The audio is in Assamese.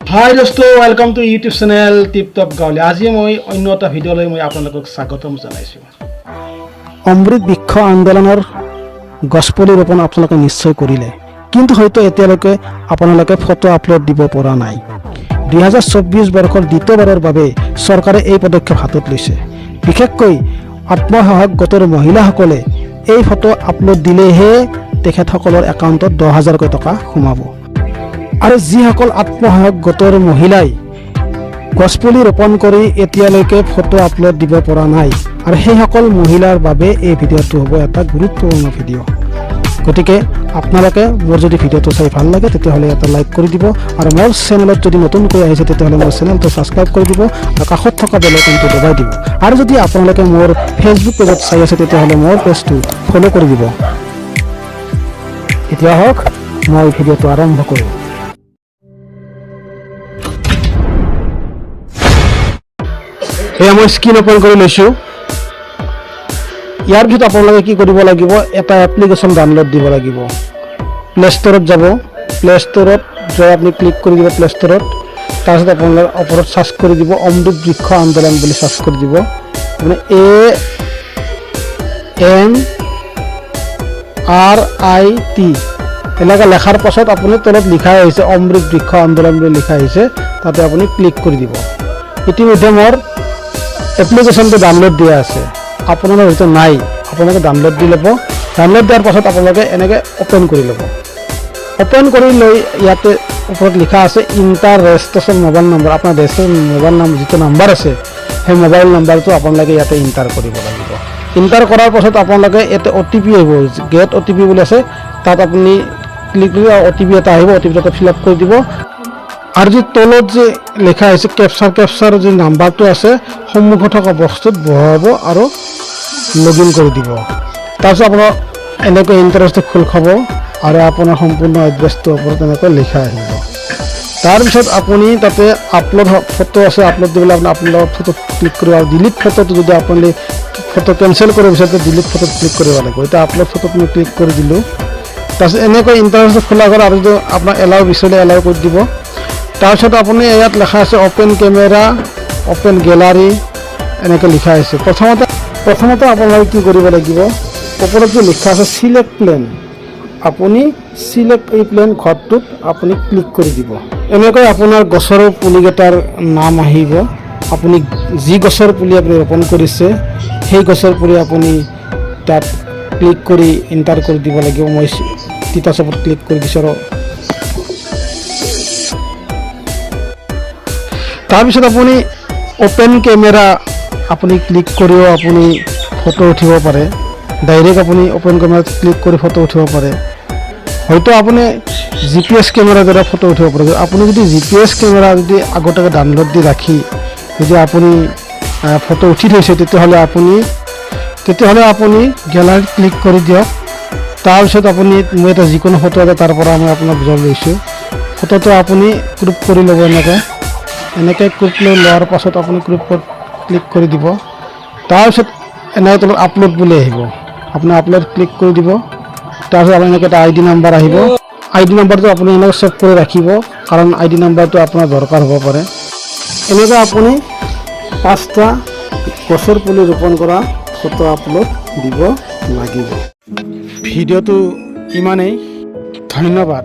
হাই দোস্ত, ওয়েলকাম টু ইউটিউব চেনেল টিপটপ গাঁৱলী। আজি মই অন্য এটা ভিডিঅ'লৈ আপোনালোকক স্বাগতম জনাইছোঁ। অমৃত বৃক্ষ আন্দোলনৰ গছপুলি ৰোপণ আপোনালোকে নিশ্চয় কৰিলে, কিন্তু হয়তো এতিয়ালৈকে আপোনালোকে ফটো আপলোড দিব পৰা নাই। 2024 বৰ্ষৰ দ্বিতীয়বাৰৰ বাবে চৰকাৰে এই পদক্ষেপ হাতত লৈছে। বিশেষকৈ আত্মসহায়ক গোটৰ মহিলাসকলে এই ফটো আপলোড দিলেহে তেখেতসকলৰ একাউণ্টত 10,000কৈ টকা সোমাব। আৰু যিসকল আত্মসহায়ক গোটৰ মহিলাই গছপুলি ৰোপণ কৰি এতিয়ালৈকে ফটো আপলোড দিব পৰা নাই, আৰু সেইসকল মহিলাৰ বাবে এই ভিডিঅ'টো হ'ব এটা গুৰুত্বপূৰ্ণ ভিডিঅ'। গতিকে আপোনালোকে মোৰ যদি ভিডিঅ'টো চাই ভাল লাগে তেতিয়াহ'লে এটা লাইক কৰি দিব, আৰু মোৰ চেনেলত যদি নতুনকৈ আহিছে তেতিয়াহ'লে মোৰ চেনেলটো ছাবস্ক্ৰাইব কৰি দিব, আৰু কাষত থকা বেল আইকনটো দবাই দিব। আৰু যদি আপোনালোকে মোৰ ফেচবুক পেজত চাই আছে তেতিয়াহ'লে মোৰ পেজটো ফ'ল' কৰি দিব। এতিয়া হওক মই ভিডিঅ'টো আৰম্ভ কৰোঁ। এয়া মই স্ক্ৰীন অপেন কৰি লৈছোঁ। ইয়াৰ পিছত আপোনালোকে কি কৰিব লাগিব, এটা এপ্লিকেশ্যন ডাউনলোড দিব লাগিব। প্লে ষ্ট'ৰত যাব, প্লে ষ্ট'ৰত যাই আপুনি ক্লিক কৰি দিব প্লে ষ্ট'ৰত। তাৰপিছত আপোনালোকে ওপৰত চাৰ্চ কৰি দিব অমৃত বৃক্ষ আন্দোলন বুলি চাৰ্চ কৰি দিব। মানে AMRIT এনেকৈ লেখাৰ পাছত আপুনি তলত লিখা আহিছে অমৃত বৃক্ষ আন্দোলন বুলি লিখা আহিছে, তাতে আপুনি ক্লিক কৰি দিব। ইতিমধ্যে মোৰ এপ্লিকেশ্যনটো ডাউনলোড দিয়া আছে, আপোনালোকৰ হয়তো নাই, আপোনালোকে ডাউনলোড দি ল'ব। ডাউনলোড দিয়াৰ পাছত আপোনালোকে এনেকৈ অ'পেন কৰি ল'ব। অ'পেন কৰি লৈ ইয়াতে ওপৰত লিখা আছে ইণ্টাৰ ৰেজিষ্ট্ৰেশ্যন মোবাইল নম্বৰ। আপোনাৰ ৰেজিষ্ট্ৰেশ্যন মোবাইল নম্বৰ যিটো নাম্বাৰ আছে সেই মোবাইল নাম্বাৰটো আপোনালোকে ইয়াতে ইণ্টাৰ কৰিব লাগিব। ইণ্টাৰ কৰাৰ পাছত আপোনালোকে ইয়াতে OTP আহিব, গেট OTP বুলি আছে, তাত আপুনি ক্লিক কৰি OTP এটা আহিব, OTP এটা ফিল আপ কৰি দিব। আৰু যি তলত যে লিখা হৈছে কেপচাৰ যি নাম্বাৰটো আছে সন্মুখত থকা বস্তুত বহাব আৰু লগ ইন কৰি দিব। তাৰপিছত আপোনাৰ এনেকৈ ইণ্টাৰেষ্টটো খোল খাব, আৰু আপোনাৰ সম্পূৰ্ণ এড্ৰেছটো ওপৰত এনেকৈ লিখা আহিব। তাৰপিছত আপুনি তাতে আপলোড ফটো আছে, আপলোড দিবলৈ আপুনি আপলোড ফটো ক্লিক কৰিব, আৰু ডিলিট ফটোটো যদি আপুনি ফটো কেঞ্চেল কৰিব বিচাৰে ডিলিট ফটোত ক্লিক কৰিব লাগিব। এতিয়া আপলোড ফটোত মই ক্লিক কৰি দিলোঁ। তাৰপিছত এনেকৈ ইণ্টাৰেষ্টটো খোলা কৰা, আৰু যদি আপোনাক এলাও বিচাৰিলে এলাও কৰি দিব। তাৰপিছত আপুনি ইয়াত লেখা আছে অ'পেন কেমেৰা, অ'পেন গেলাৰী এনেকৈ লিখা আছে। প্ৰথমতে আপোনালোকে কি কৰিব লাগিব, ওপৰত যে লিখা আছে চিলেক্ট প্লেন, আপুনি চিলেক্ট এই প্লেন ঘৰটোত আপুনি ক্লিক কৰি দিব। এনেকৈ আপোনাৰ গছৰ পুলিকেইটাৰ নাম আহিব। আপুনি যি গছৰ পুলি আপুনি ৰোপণ কৰিছে সেই গছৰ পুলি আপুনি তাত ক্লিক কৰি এণ্টাৰ কৰি দিব লাগিব। মই তিতা চপত ক্লিক কৰি দিছোঁ। আৰু তাৰপিছত আপুনি অ'পেন কেমেৰা আপুনি ক্লিক কৰিও আপুনি ফটো উঠিব পাৰে। ডাইৰেক্ট আপুনি অ'পেন কেমেৰাত ক্লিক কৰি ফটো উঠিব পাৰে। হয়তো আপুনি GPS কেমেৰাৰ দ্বাৰা ফটো উঠিব পাৰে। আপুনি যদি GPS কেমেৰা যদি আগতীয়াকৈ ডাউনলোড দি ৰাখি যদি আপুনি ফটো উঠি থৈছে তেতিয়াহ'লে আপুনি গেলাৰীত ক্লিক কৰি দিয়ক। তাৰপিছত আপুনি মই এটা যিকোনো ফটো এটা তাৰ পৰা মই আপোনাক বুজাই লৈছোঁ। ফটোটো আপুনি ক্ৰপ কৰি ল'ব। এনেকৈ ক্ৰপ লৈ লোৱাৰ পাছত আপুনি ক্ৰপত ক্লিক কৰি দিব। তাৰপিছত এনেকৈ তলত আপলোড বুলি আহিব, আপুনি আপলোড ক্লিক কৰি দিব। তাৰপিছত আপুনি এনেকৈ এটা ID নাম্বাৰ আহিব। ID নাম্বাৰটো আপুনি এনেকৈ ছেভ কৰি ৰাখিব, কাৰণ ID নাম্বাৰটো আপোনাৰ দৰকাৰ হ'ব পাৰে। এনেকৈ আপুনি 5টা গছৰ পুলি ৰোপণ কৰা ফটো আপলোড দিব লাগিব। ভিডিঅ'টো ইমানেই, ধন্যবাদ।